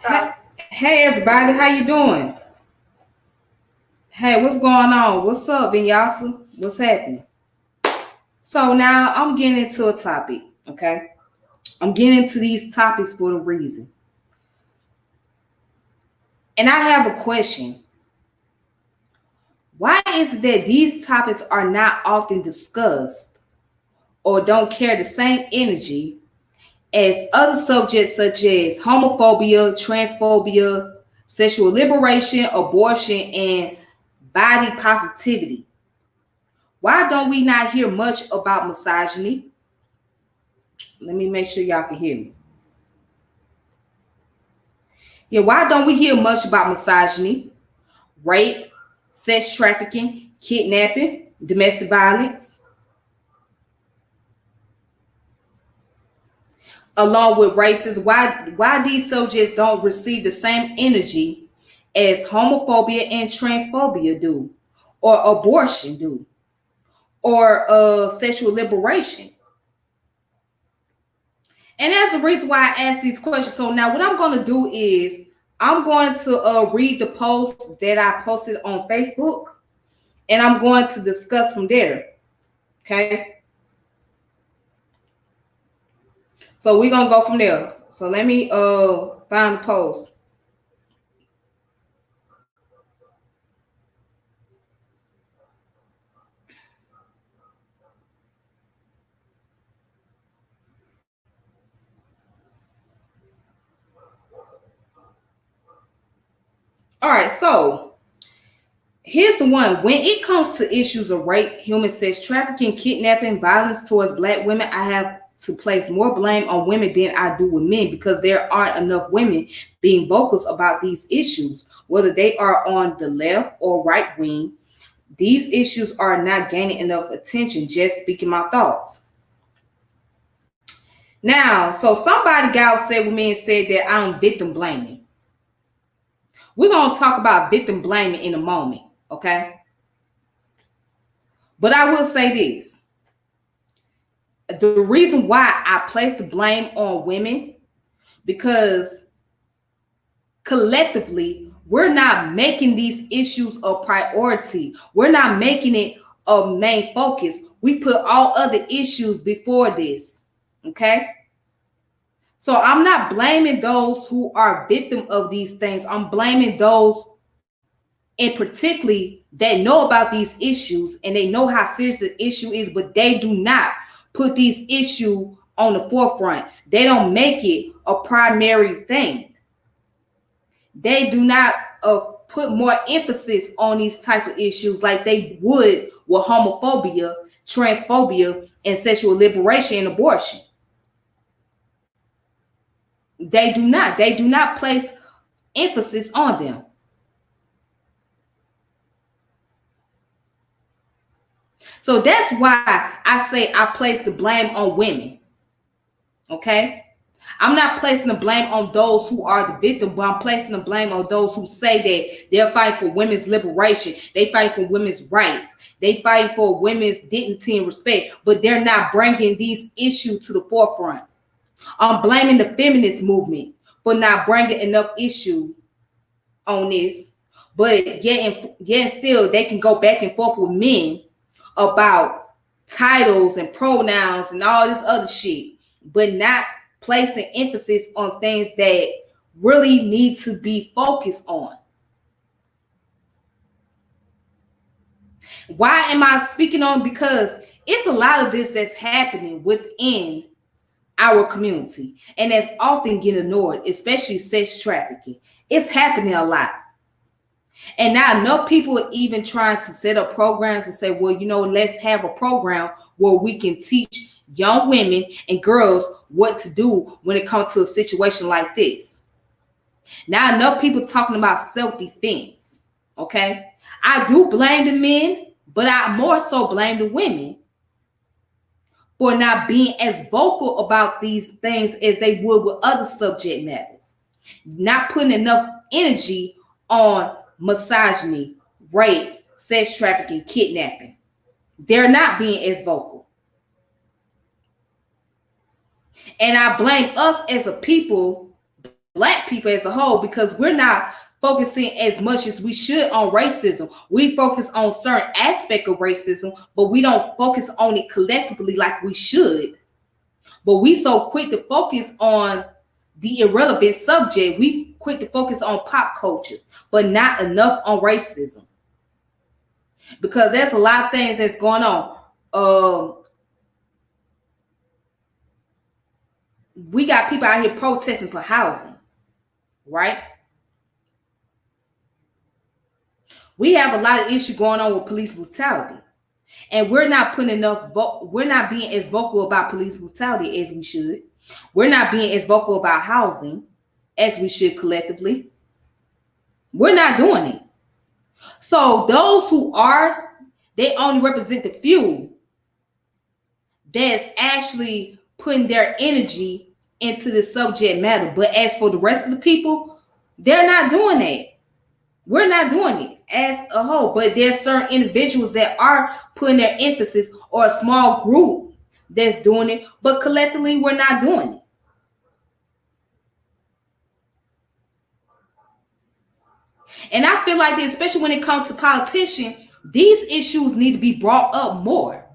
Hey, hey everybody, how you doing? Hey, what's going on? What's up, Vinyasa? What's happening? So now I'm getting into a topic, okay? I'm getting into these topics for a reason. And I have a question. Why is it that these topics are not often discussed or don't carry the same energy as other subjects such as homophobia, transphobia, sexual liberation, abortion, and body positivity? Why don't we not hear much about misogyny? Let me make sure y'all can hear me. Yeah, why don't we hear much about misogyny, rape, sex trafficking, kidnapping, domestic violence, along with racism? Why these subjects don't receive the same energy as homophobia and transphobia do, or abortion do, or sexual liberation? And that's the reason why I asked these questions. So now what I'm going to do is I'm going to read the post that I posted on Facebook, and I'm going to discuss from there. Okay. So we're going to go from there. So let me find the post. All right. So here's the one. When it comes to issues of rape, human sex trafficking, kidnapping, violence towards Black women, I have to place more blame on women than I do with men, because there aren't enough women being vocal about these issues, whether they are on the left or right wing. These issues are not gaining enough attention. Just speaking my thoughts. Now, so somebody got upset with me and said that I'm victim blaming. We're going to talk about victim blaming in a moment, okay? But I will say this. The reason why I place the blame on women, because collectively, we're not making these issues a priority. We're not making it a main focus. We put all other issues before this, okay? So I'm not blaming those who are victim of these things. I'm blaming those in particularly that know about these issues and they know how serious the issue is, but they do not put these issues on the forefront. They don't make it a primary thing. They do not put more emphasis on these type of issues like they would with homophobia, transphobia, and sexual liberation and abortion. They do not. They do not place emphasis on them. So that's why I say I place the blame on women. Okay? I'm not placing the blame on those who are the victim, but I'm placing the blame on those who say that they're fighting for women's liberation. They fight for women's rights. They fight for women's dignity and respect, but they're not bringing these issues to the forefront. I'm blaming the feminist movement for not bringing enough issue on this, but yet still they can go back and forth with men about titles and pronouns and all this other shit, but not placing emphasis on things that really need to be focused on. Why am I speaking on? Because it's a lot of this that's happening within our community, and that's often getting ignored, especially sex trafficking. It's happening a lot. And now enough people are even trying to set up programs and say, well, let's have a program where we can teach young women and girls what to do when it comes to a situation like this. Now enough people talking about self-defense. Okay. I do blame the men, but I more so blame the women for not being as vocal about these things as they would with other subject matters. Not putting enough energy on misogyny, rape, sex trafficking, kidnapping. They're not being as vocal. And I blame us as a people, Black people as a whole, because we're not focusing as much as we should on racism. We focus on certain aspect of racism, but we don't focus on it collectively like we should. But we so quick to focus on the irrelevant subject. We quick to focus on pop culture, but not enough on racism. Because there's a lot of things that's going on. We got people out here protesting for housing, right? We have a lot of issue going on with police brutality, and we're not putting enough. We're not being as vocal about police brutality as we should. We're not being as vocal about housing as we should collectively. We're not doing it. So those who are, they only represent the few that's actually putting their energy into the subject matter. But as for the rest of the people, they're not doing that. We're not doing it as a whole. But there's certain individuals that are putting their emphasis, or a small group that's doing it. But collectively, we're not doing it. And I feel like that, especially when it comes to politicians, these issues need to be brought up more.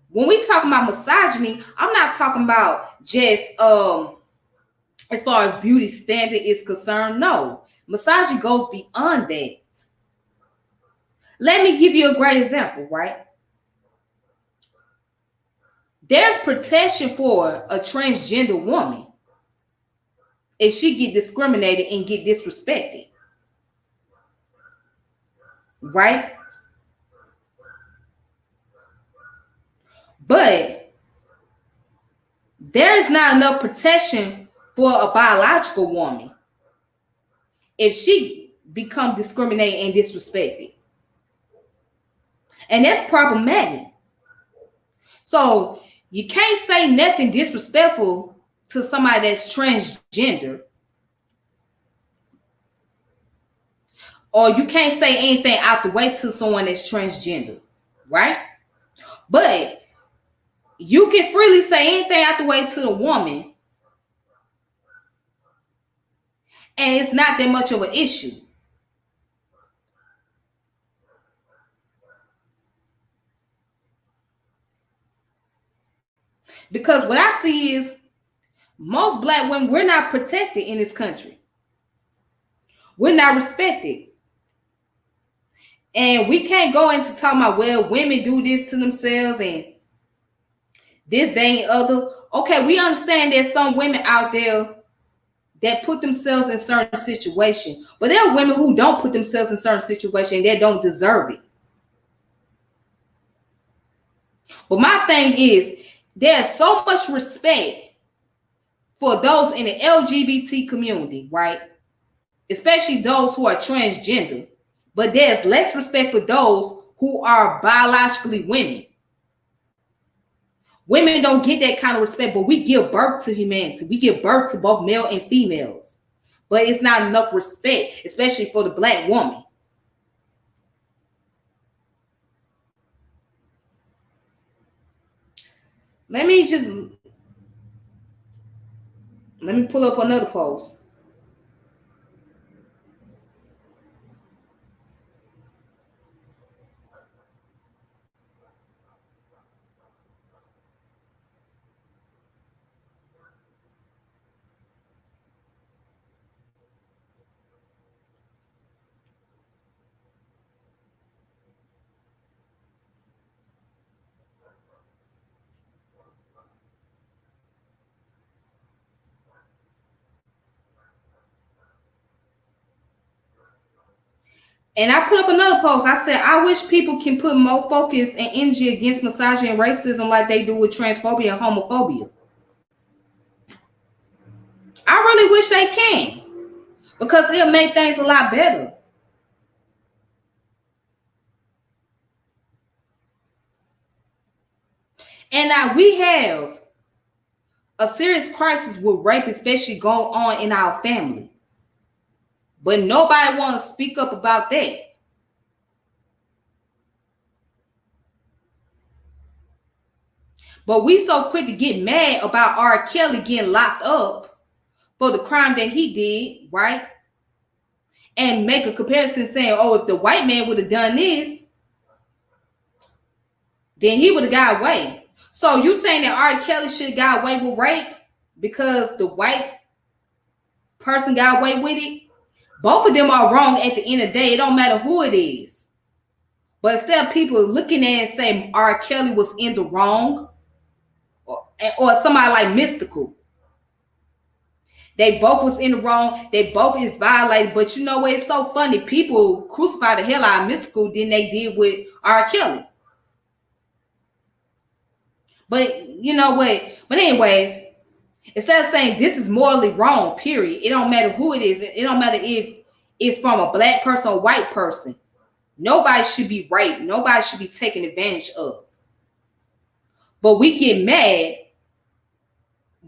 When we talk about misogyny, I'm not talking about just as far as beauty standard is concerned. No, misogyny goes beyond that. Let me give you a great example, right? There's protection for a transgender woman if she get discriminated and get disrespected, right? But there is not enough protection for a biological woman if she become discriminated and disrespected. And that's problematic. So you can't say nothing disrespectful to somebody that's transgender. Or you can't say anything out the way to someone that's transgender, right? But you can freely say anything out the way to the woman, and it's not that much of an issue. Because what I see is most black women, we're not protected in this country. We're not respected. And we can't go into talking about, well, women do this to themselves and this, that, and other. Okay, we understand there's some women out there that put themselves in certain situations, but there are women who don't put themselves in certain situations and they don't deserve it. But my thing is, there's so much respect for those in the LGBT community, right? Especially those who are transgender. But there's less respect for those who are biologically women. Women don't get that kind of respect, but we give birth to humanity. We give birth to both male and females. But it's not enough respect, especially for the black woman. Let me pull up another post. And I put up another post. I said, I wish people can put more focus and energy against misogyny and racism like they do with transphobia and homophobia. I really wish they can, because it'll make things a lot better. And now we have a serious crisis with rape, especially going on in our family. But nobody wants to speak up about that. But we so quick to get mad about R. Kelly getting locked up for the crime that he did, right? And make a comparison saying, oh, if the white man would have done this, then he would have got away. So you saying that R. Kelly should have got away with rape because the white person got away with it? Both of them are wrong at the end of the day. It don't matter who it is. But instead of people looking at it and saying R. Kelly was in the wrong, or somebody like Mystical, they both was in the wrong. They both is violated. But you know what? It's so funny. People crucify the hell out of Mystical than they did with R. Kelly. But you know what? But anyways, instead of saying this is morally wrong, period, it don't matter who it is. It don't matter if it's from a black person or a white person. Nobody should be raped. Nobody should be taken advantage of. But we get mad.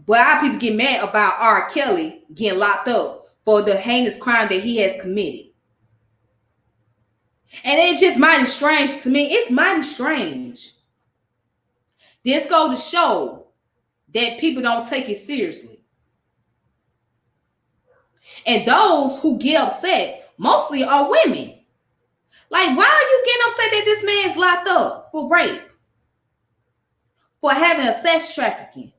But our people get mad about R. Kelly getting locked up for the heinous crime that he has committed. And it's just mighty strange to me. It's mighty strange. This goes to show that people don't take it seriously. And those who get upset mostly are women. Like, why are you getting upset that this man's locked up for rape? For having a sex trafficking?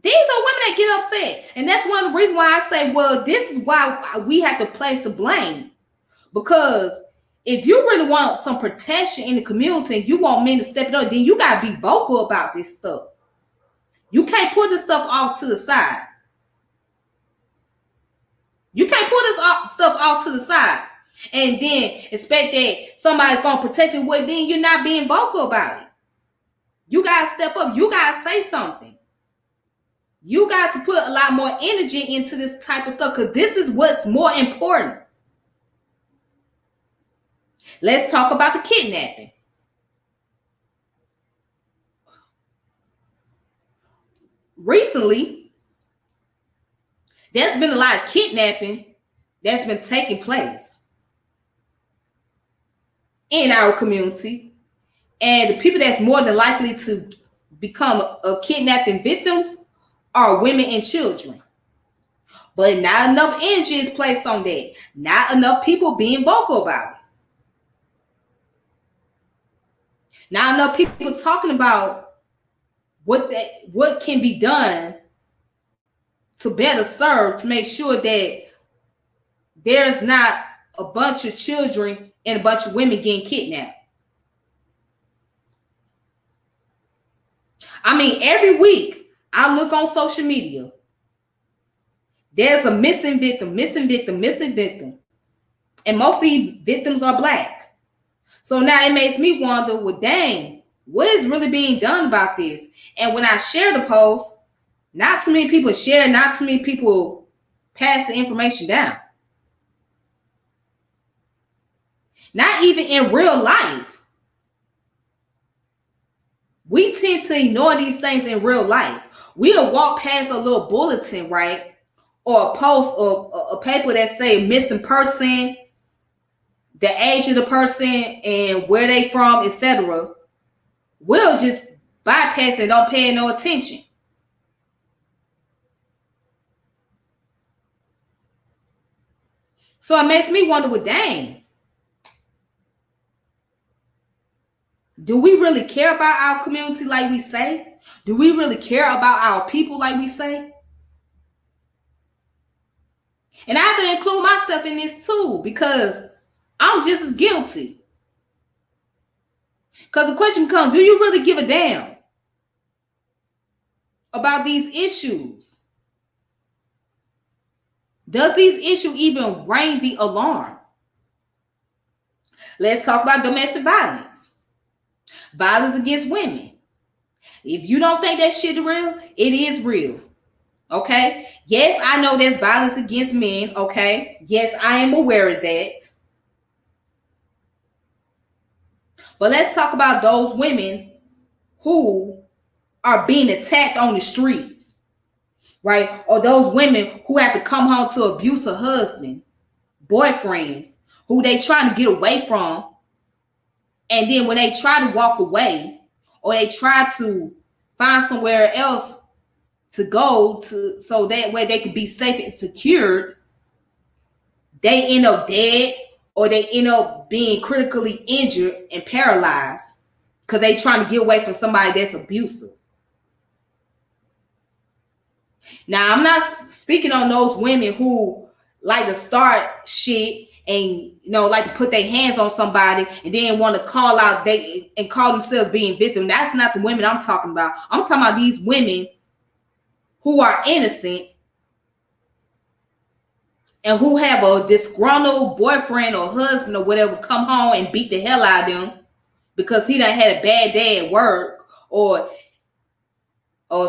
These are women that get upset. And that's one of the reasons why I say, well, this is why we have to place the blame. Because if you really want some protection in the community and you want men to step it up, then you got to be vocal about this stuff. You can't put this stuff off to the side. You can't put this stuff off to the side and then expect that somebody's going to protect you. Well, then you're not being vocal about it. You got to step up. You got to say something. You got to put a lot more energy into this type of stuff because this is what's more important. Let's talk about the kidnapping. Recently, there's been a lot of kidnapping that's been taking place in our community. And the people that's more than likely to become a kidnapping victims are women and children. But not enough energy is placed on that. Not enough people being vocal about it. Not enough people talking about what can be done to better serve, to make sure that there's not a bunch of children and a bunch of women getting kidnapped. I mean, every week I look on social media. There's a missing victim, missing victim, missing victim. And mostly victims are black. So now it makes me wonder, well, dang, what is really being done about this? And when I share the post, not too many people share, not too many people pass the information down. Not even in real life. We tend to ignore these things in real life. We'll walk past a little bulletin, right? Or a post or a paper that say missing person, the age of the person, and where they from, etc. We'll just bypass it, don't pay no attention. So it makes me wonder, well, dang, do we really care about our community like we say? Do we really care about our people like we say? And I have to include myself in this too, because I'm just as guilty. Because the question becomes, do you really give a damn about these issues? Does these issues even ring the alarm? Let's talk about domestic violence. Violence against women. If you don't think that shit is real, it is real. Okay? Yes, I know there's violence against men. Okay? Yes, I am aware of that. But let's talk about those women who are being attacked on the streets, right? Or those women who have to come home to abusive husband, boyfriends, who they trying to get away from. And then when they try to walk away or they try to find somewhere else to go to, so that way they can be safe and secured, they end up dead or they end up being critically injured and paralyzed because they trying to get away from somebody that's abusive. Now, I'm not speaking on those women who like to start shit and like to put their hands on somebody and then want to call out and call themselves being victim. That's not the women I'm talking about. I'm talking about these women who are innocent and who have a disgruntled boyfriend or husband or whatever come home and beat the hell out of them because he done had a bad day at work or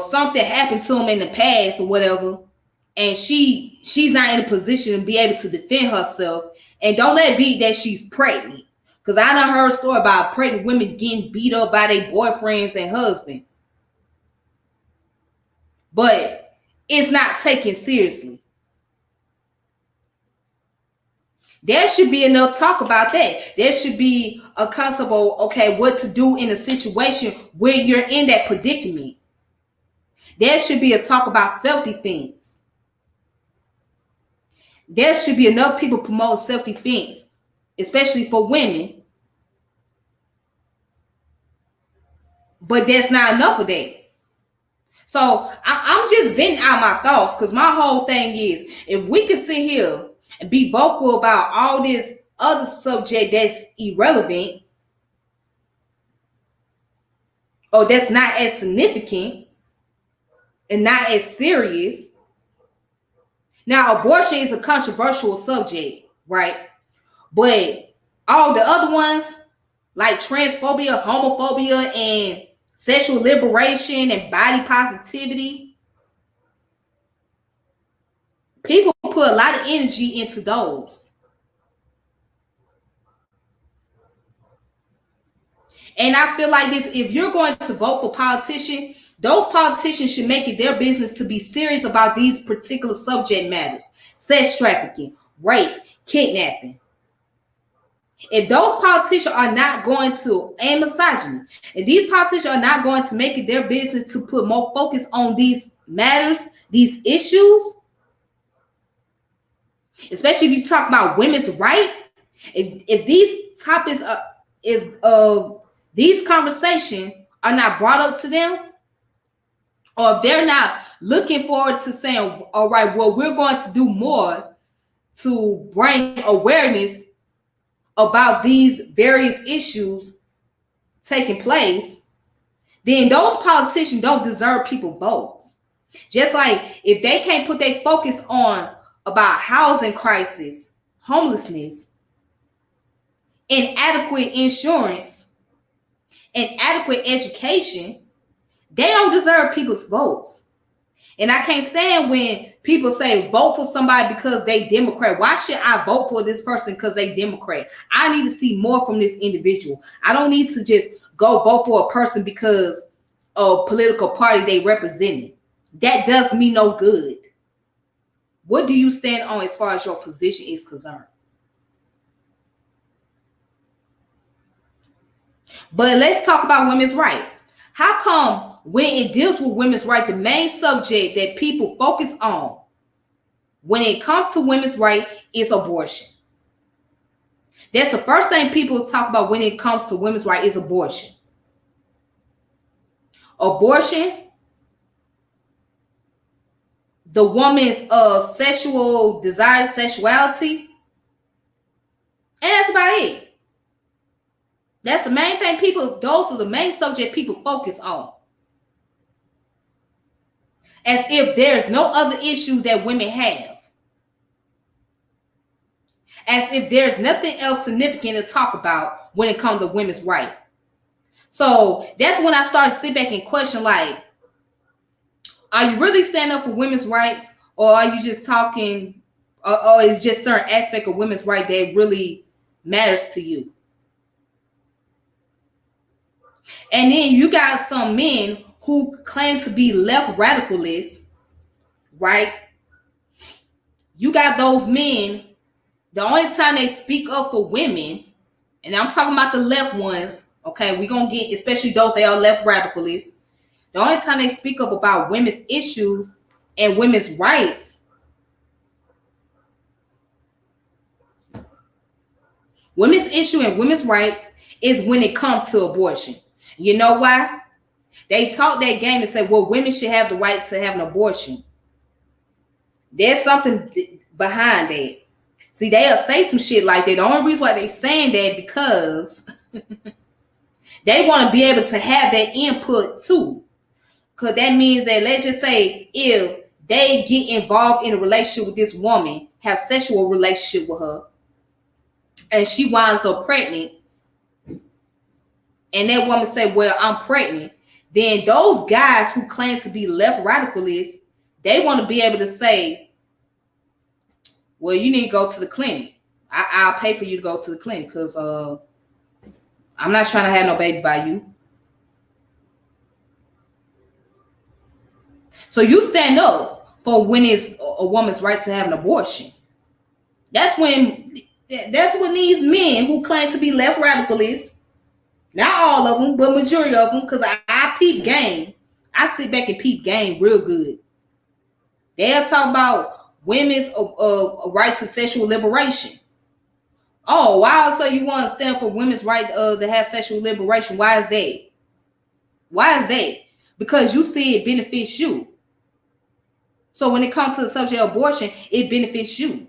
something happened to him in the past or whatever, and she's not in a position to be able to defend herself. And don't let it be that she's pregnant, because I done heard a story about pregnant women getting beat up by their boyfriends and husband, but it's not taken seriously. There should be enough talk about that. There should be a concept of, okay, what to do in a situation where you're in that predicament. There should be a talk about self-defense. There should be enough people promote self-defense, especially for women. But there's not enough of that. So I'm just venting out my thoughts, because my whole thing is, if we can sit here and be vocal about all this other subject that's irrelevant or that's not as significant and not as serious. Now, abortion is a controversial subject, right? But all the other ones, like transphobia, homophobia, and sexual liberation and body positivity, people put a lot of energy into those. And I feel like this, if you're going to vote for politicians, those politicians should make it their business to be serious about these particular subject matters: sex trafficking, rape, kidnapping. If those politicians are not going to, and misogyny, if these politicians are not going to make it their business to put more focus on these matters, these issues, especially if you talk about women's rights, if these topics are, if these conversations are not brought up to them, or if they're not looking forward to saying, all right, well, we're going to do more to bring awareness about these various issues taking place, then those politicians don't deserve people's votes. Just like if they can't put their focus on about housing crisis, homelessness, inadequate insurance, inadequate education, they don't deserve people's votes. And I can't stand when people say vote for somebody because they Democrat. Why should I vote for this person because they Democrat? I need to see more from this individual. I don't need to just go vote for a person because of political party they represented. That does me no good. What do you stand on as far as your position is concerned? But let's talk about women's rights. How come when it deals with women's rights, the main subject that people focus on when it comes to women's rights is abortion? That's the first thing people talk about when it comes to women's rights is abortion. Abortion, the woman's sexual desire, sexuality, and that's about it. That's the main thing those are the main subject people focus on. As if there's no other issue that women have. As if there's nothing else significant to talk about when it comes to women's rights. So that's when I started to sit back and question, like, are you really standing up for women's rights, or are you just talking, or is just certain aspect of women's rights that really matters to you? And then you got some men who claim to be left radicalists, right? You got those men, the only time they speak up for women, and I'm talking about the left ones, okay? We're going to get, especially those that are left radicalists. The The only time they speak up about women's issues and women's rights, women's issue and women's rights is when it comes to abortion. You know why? They talk that game and say, well, women should have the right to have an abortion. There's something behind that. See, they'll say some shit like that. The only reason why they saying that because they want to be able to have that input too. Because that means that, let's just say, if they get involved in a relationship with this woman, have sexual relationship with her, and she winds up pregnant, and that woman say, well, I'm pregnant, then those guys who claim to be left radicalists, they want to be able to say, well, you need to go to the clinic. I'll pay for you to go to the clinic because I'm not trying to have no baby by you. So you stand up for when it's a woman's right to have an abortion. That's when these men who claim to be left radicalists, not all of them, but majority of them, because I peep game. I sit back and peep game real good. They'll talk about women's right to sexual liberation. Oh, why? So you want to stand for women's right to have sexual liberation? Why is that? Why is that? Because you see it benefits you. So when it comes to the subject of abortion, it benefits you.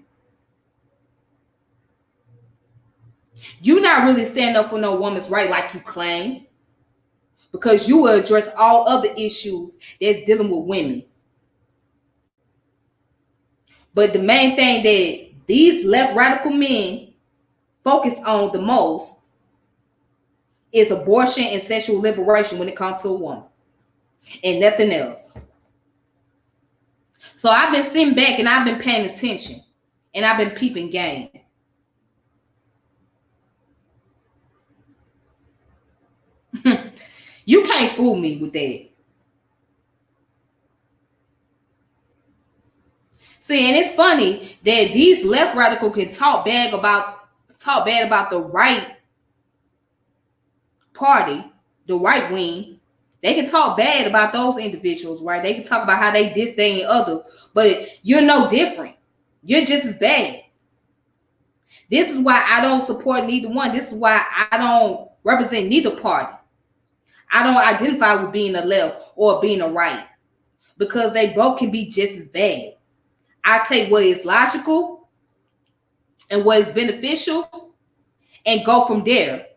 You're not really standing up for no woman's right like you claim, because you will address all other issues that's dealing with women. But the main thing that these left radical men focus on the most is abortion and sexual liberation when it comes to a woman, and nothing else. So I've been sitting back and I've been paying attention, and I've been peeping game. You can't fool me with that. See, and it's funny that these left radical can talk bad about the right party, the right wing. They can talk bad about those individuals, right? They can talk about how they this, they, and other, but you're no different. You're just as bad. This is why I don't support neither one. This is why I don't represent neither party. I don't identify with being a left or being a right, because they both can be just as bad. I take what is logical and what is beneficial and go from there.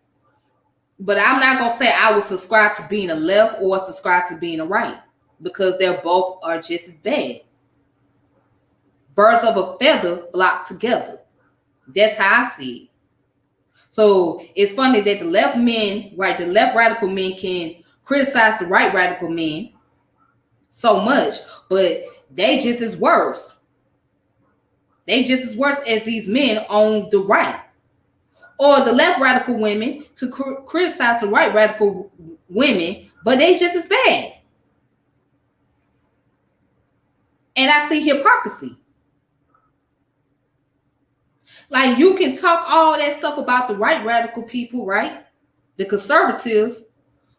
But I'm not going to say I would subscribe to being a left or subscribe to being a right, because they're both are just as bad. Birds of a feather flock together. That's how I see it. So it's funny that the left men, right, the left radical men can criticize the right radical men so much, but they just as worse. They just as worse as these men on the right. Or the left radical women could criticize the right radical women, but they just as bad. And I see hypocrisy. Like, you can talk all that stuff about the right radical people, right? The conservatives,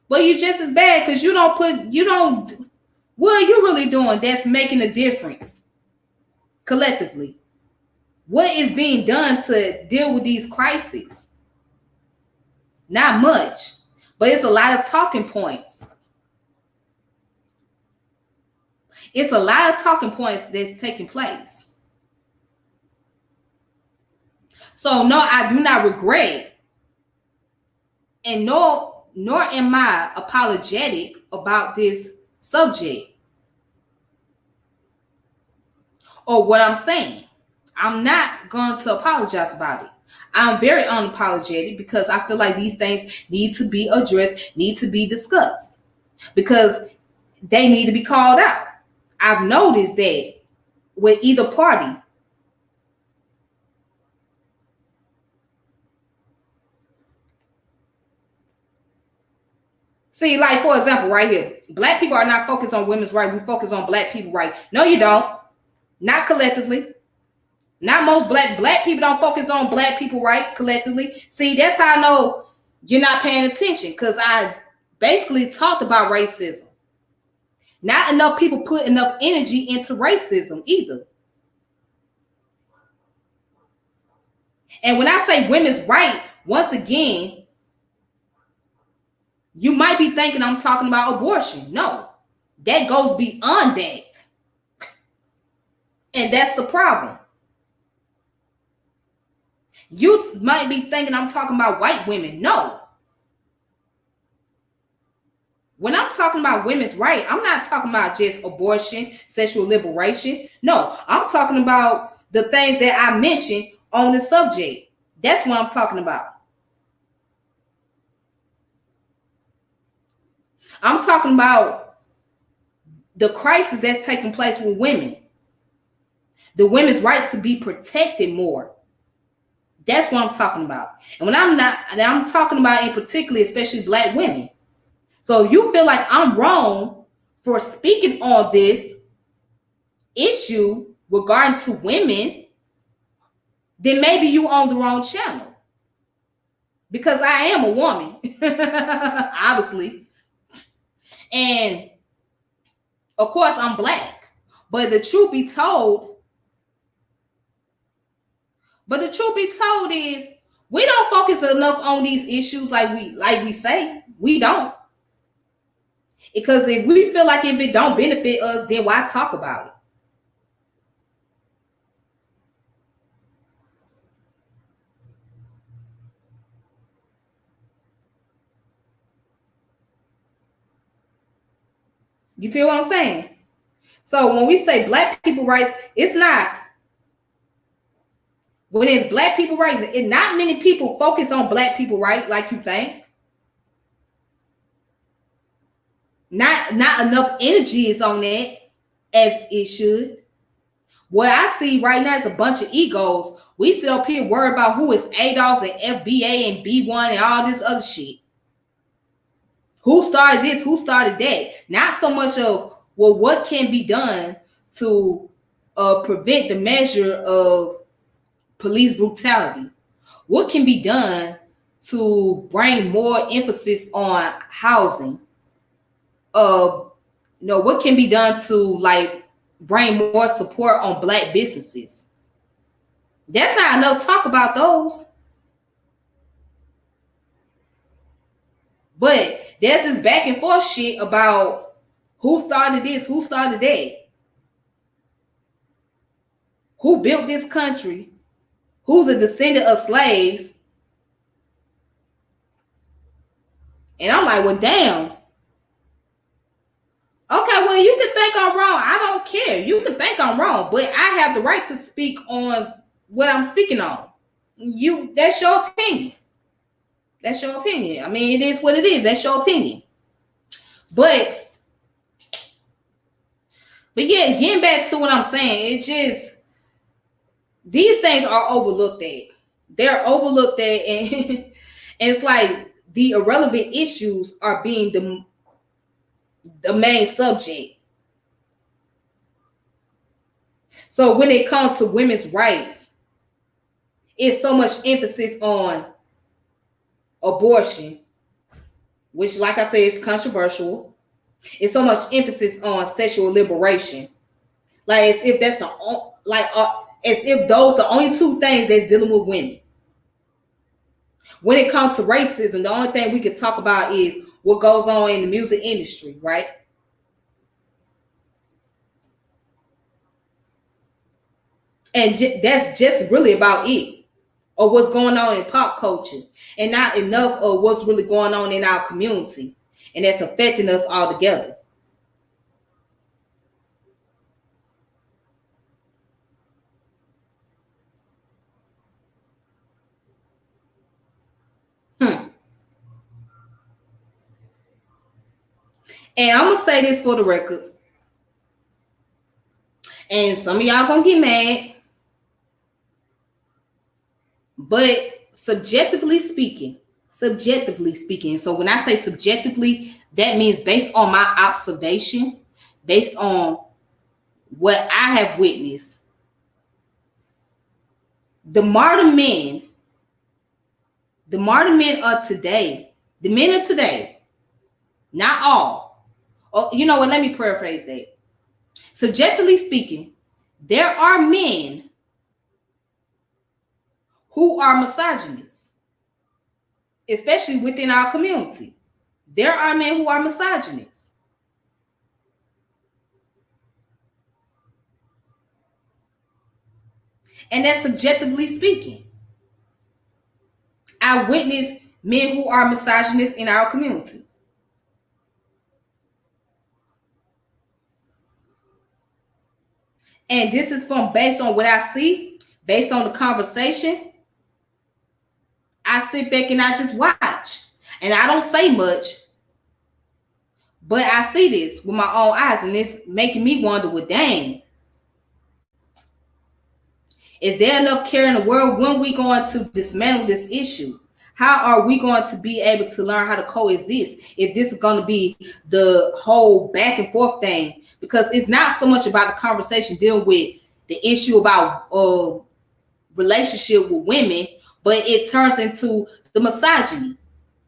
but you're just as bad because what are you really doing that's making a difference collectively? What is being done to deal with these crises? Not much, but it's a lot of talking points. It's a lot of talking points that's taking place. So no, I do not regret, and nor am I apologetic about this subject or what I'm saying. I'm not going to apologize about it. I'm very unapologetic because I feel like these things need to be addressed, need to be discussed, because they need to be called out. I've noticed that with either party, see, like, for example, right here, black people are not focused on women's rights. We focus on black people right. No, you don't. Not collectively. Not most black people don't focus on black people right collectively. See, that's how I know you're not paying attention, because I basically talked about racism. Not enough people put enough energy into racism either. And when I say women's right, once again, you might be thinking I'm talking about abortion. No, that goes beyond that. And that's the problem. You might be thinking I'm talking about white women. No. When I'm talking about women's right, I'm not talking about just abortion, sexual liberation. No, I'm talking about the things that I mentioned on the subject. That's what I'm talking about. I'm talking about the crisis that's taking place with women. The women's right to be protected more. That's what I'm talking about. And when I'm talking about in particular, especially Black women. So if you feel like I'm wrong for speaking on this issue regarding to women, then maybe you on the wrong channel. Because I am a woman, obviously. And of course I'm Black. But the truth be told is we don't focus enough on these issues like we say. We don't. Because if we feel like if it don't benefit us, then why talk about it? You feel what I'm saying? So when we say Black people rights, it's not. When it's Black people rights, not many people focus on Black people rights like you think. Not enough energy is on that as it should. What I see right now is a bunch of egos. We sit up here worried about who is ADOS and FBA and B1 and all this other shit. Who started this? Who started that? Not so much of, well, what can be done to prevent the measure of police brutality? What can be done to bring more emphasis on housing? What can be done to like bring more support on Black businesses? That's not enough talk about those. But there's this back and forth shit about who started this, who started that, who built this country, who's a descendant of slaves. And I'm like, well, damn. Okay, well, you can think I'm wrong. I don't care. You can think I'm wrong, but I have the right to speak on what I'm speaking on. That's your opinion. That's your opinion. I mean, it is what it is. That's your opinion. But yeah, getting back to what I'm saying, it's just these things are overlooked at. They're overlooked at, and it's like the irrelevant issues are being the main subject. So when it comes to women's rights, it's so much emphasis on abortion, which, like I said, is controversial. It's so much emphasis on sexual liberation, like as if that's as if those the only two things that's dealing with women. When it comes to racism, the only thing we could talk about is what goes on in the music industry, right? And that's just really about it, or what's going on in pop culture, and not enough of what's really going on in our community, and that's affecting us all together. And I'm gonna say this for the record, and some of y'all gonna get mad, but subjectively speaking, so when I say subjectively, that means based on my observation, based on what I have witnessed, the modern men of today, the men of today, not all, Oh, you know what? Let me paraphrase that. Subjectively speaking, there are men who are misogynists, especially within our community. There are men who are misogynists. And that's subjectively speaking. I witness men who are misogynists in our community. And this is from based on what I see, based on the conversation. I sit back and I just watch. And I don't say much, but I see this with my own eyes, and it's making me wonder, well, dang, is there enough care in the world? When we going to dismantle this issue? How are we going to be able to learn how to coexist if this is going to be the whole back and forth thing? Because it's not so much about the conversation dealing with the issue about relationship with women, but it turns into the misogyny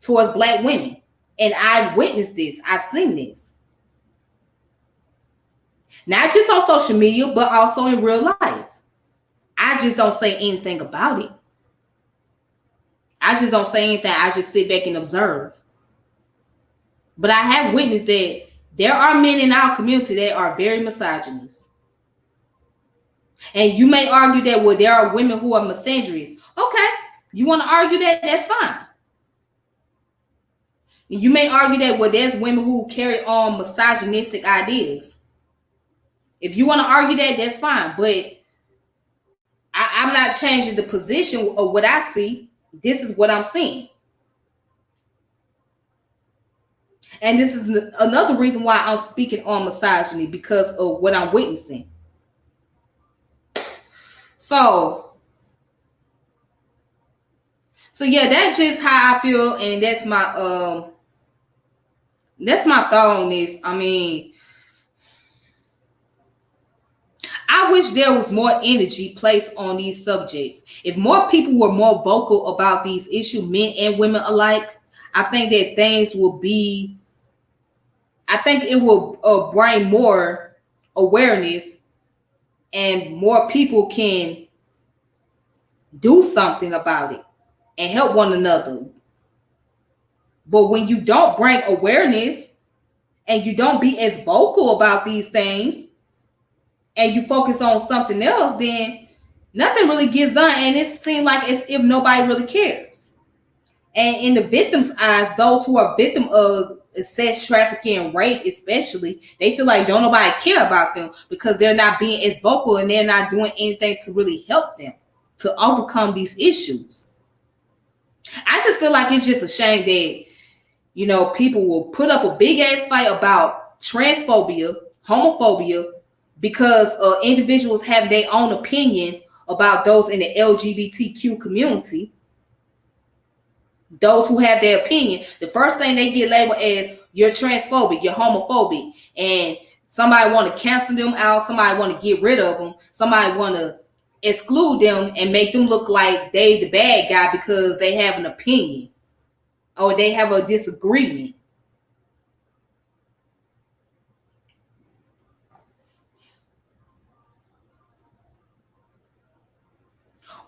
towards Black women. And I've witnessed this. I've seen this. Not just on social media, but also in real life. I just don't say anything about it. I just don't say anything. I just sit back and observe. But I have witnessed that there are men in our community that are very misogynist. And you may argue that, well, there are women who are misandrous. Okay, you want to argue that? That's fine. You may argue that, well, there's women who carry on misogynistic ideas. If you want to argue that, that's fine. But I'm not changing the position of what I see. This is what I'm seeing. And this is another reason why I'm speaking on misogyny, because of what I'm witnessing. So yeah, that's just how I feel, and that's my thought on this. I mean, I wish there was more energy placed on these subjects. If more people were more vocal about these issues, men and women alike, I think that things will be, I think it will bring more awareness, and more people can do something about it and help one another. But when you don't bring awareness and you don't be as vocal about these things, and you focus on something else, then nothing really gets done. And it seems like as if nobody really cares. And in the victim's eyes, those who are victim of sex trafficking and rape especially, they feel like don't nobody care about them because they're not being as vocal and they're not doing anything to really help them to overcome these issues. I just feel like it's just a shame that, you know, people will put up a big ass fight about transphobia, homophobia, because individuals have their own opinion about those in the LGBTQ community. Those who have their opinion, the first thing they get labeled as you're transphobic, you're homophobic, and somebody want to cancel them out, somebody want to get rid of them, somebody want to exclude them and make them look like they the bad guy because they have an opinion or they have a disagreement.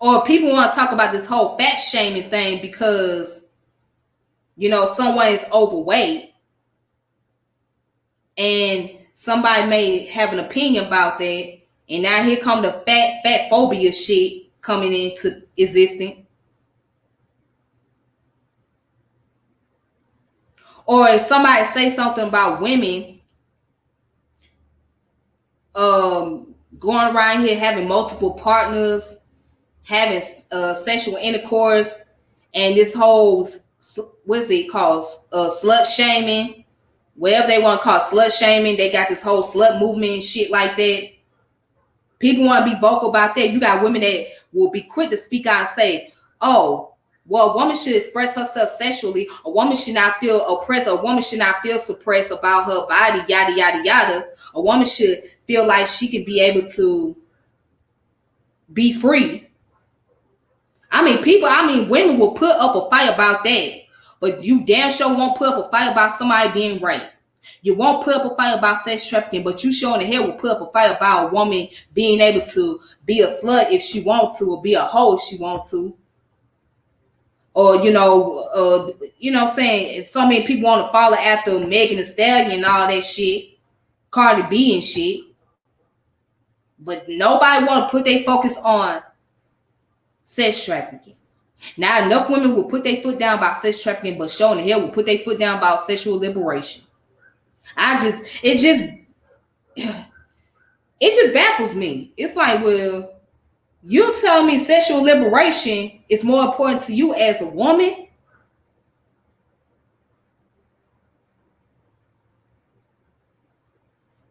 Or people want to talk about this whole fat shaming thing because, you know, someone is overweight and somebody may have an opinion about that. And now here come the fat phobia shit coming into existence. Or if somebody say something about women going around here having multiple partners, having sexual intercourse, and this whole, what's it called, slut shaming, whatever they want to call it, slut shaming. They got this whole slut movement and shit like that. People want to be vocal about that. You got women that will be quick to speak out and say, oh, well, a woman should express herself sexually. A woman should not feel oppressed. A woman should not feel suppressed about her body, yada, yada, yada. A woman should feel like she can be able to be free. I mean, women will put up a fight about that. But you damn sure won't put up a fight about somebody being raped. You won't put up a fight about sex trafficking, but you sure in the hell will put up a fight about a woman being able to be a slut if she wants to, or be a hoe if she wants to. Or, what I'm saying? So many people want to follow after Megan Thee Stallion and all that shit, Cardi B and shit. But nobody want to put their focus on sex trafficking. Now, enough women will put their foot down about sex trafficking, but showing the hell will put their foot down about sexual liberation. It just baffles me. It's like, well, you tell me sexual liberation is more important to you as a woman?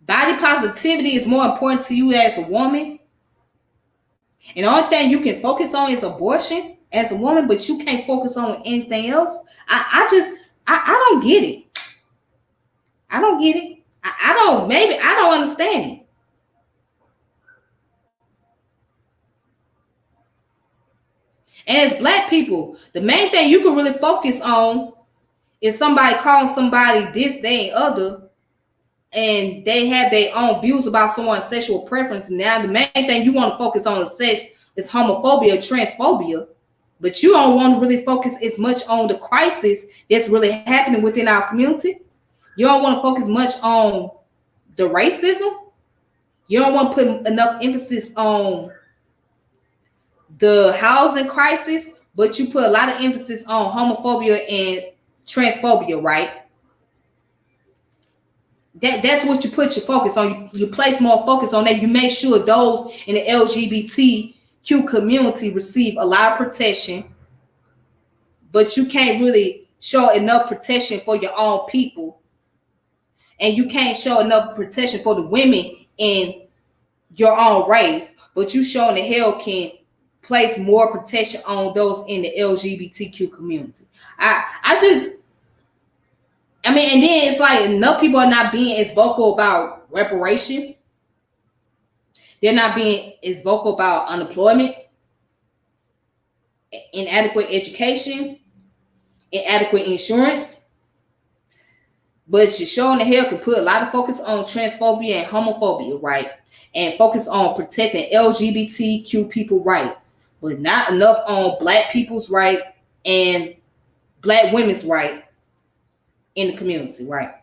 Body positivity is more important to you as a woman? And the only thing you can focus on is abortion as a woman, but you can't focus on anything else? I don't get it. I don't get it. I don't understand it. And as Black people, the main thing you can really focus on is somebody calling somebody this, they, and other, and they have their own views about someone's sexual preference. Now, the main thing you want to focus on is homophobia, transphobia, but you don't want to really focus as much on the crisis that's really happening within our community. You don't want to focus much on the racism. You don't want to put enough emphasis on the housing crisis, but you put a lot of emphasis on homophobia and transphobia, right? That's what you put your focus on. You place more focus on that. You make sure those in the LGBTQ community receive a lot of protection, but you can't really show enough protection for your own people, and you can't show enough protection for the women in your own race, but you showing the hell can place more protection on those in the LGBTQ community. And then it's like enough people are not being as vocal about reparation. They're not being as vocal about unemployment, inadequate education, inadequate insurance. But you're showing the hell can put a lot of focus on transphobia and homophobia, right? And focus on protecting LGBTQ people, right? But not enough on Black people's right and Black women's right in the community, right?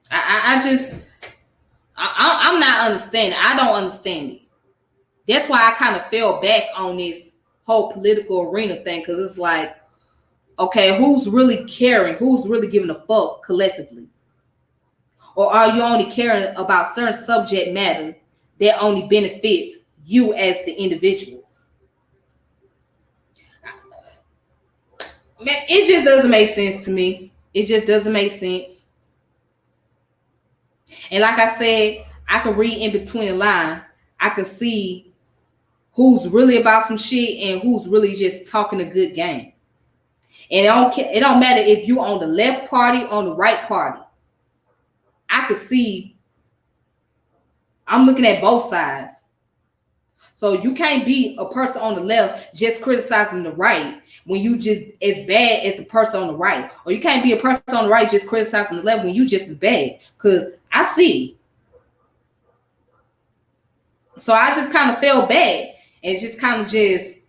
I'm not understanding. I don't understand it. That's why I kind of fell back on this whole political arena thing, because it's like, okay, who's really caring? Who's really giving a fuck collectively? Or are you only caring about certain subject matter that only benefits you as the individuals? Man, it just doesn't make sense to me. It just doesn't make sense. And like I said, I can read in between the line. I can see who's really about some shit and who's really just talking a good game. And it don't matter if you on the left party, on the right party. I could see, I'm looking at both sides. So you can't be a person on the left just criticizing the right when you just as bad as the person on the right. Or you can't be a person on the right just criticizing the left when you just as bad. Because I see. So I just kind of fell back and just kind of just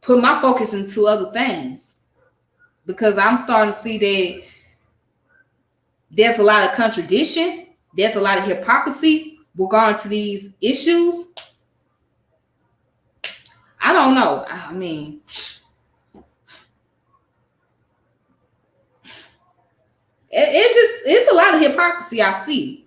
put my focus into other things. Because I'm starting to see that there's a lot of contradiction. There's a lot of hypocrisy regarding to these issues. I don't know. I mean, it's a lot of hypocrisy I see.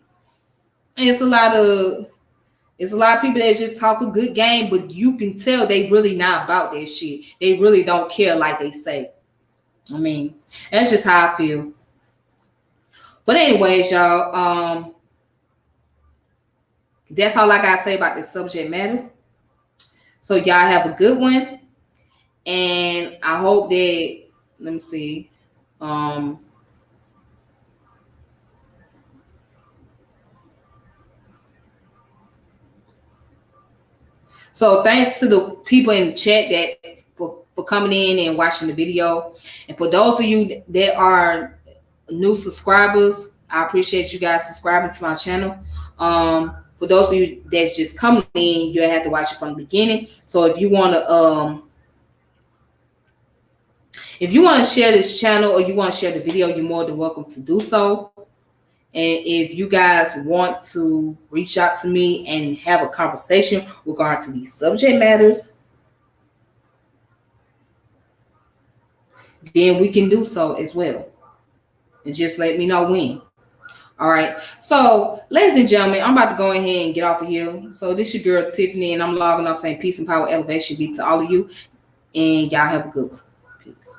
And it's a lot of people that just talk a good game, but you can tell they really not about that shit. They really don't care like they say. I mean, that's just how I feel. But anyways, y'all, that's all I gotta say about this subject matter. So y'all have a good one, and I hope that, let me see, so thanks to the people in the chat that for coming in and watching the video, and for those of you that are new subscribers, I appreciate you guys subscribing to my channel. For those of you that's just coming in, you'll have to watch it from the beginning. So if you want to share this channel or you want to share the video, you're more than welcome to do so. And if you guys want to reach out to me and have a conversation regarding to these subject matters, then we can do so as well. And just let me know when. All right. So, ladies and gentlemen, I'm about to go ahead and get off of here. So, this is your girl Tiffany, and I'm logging off saying peace and power elevation be to all of you. And y'all have a good one. Peace.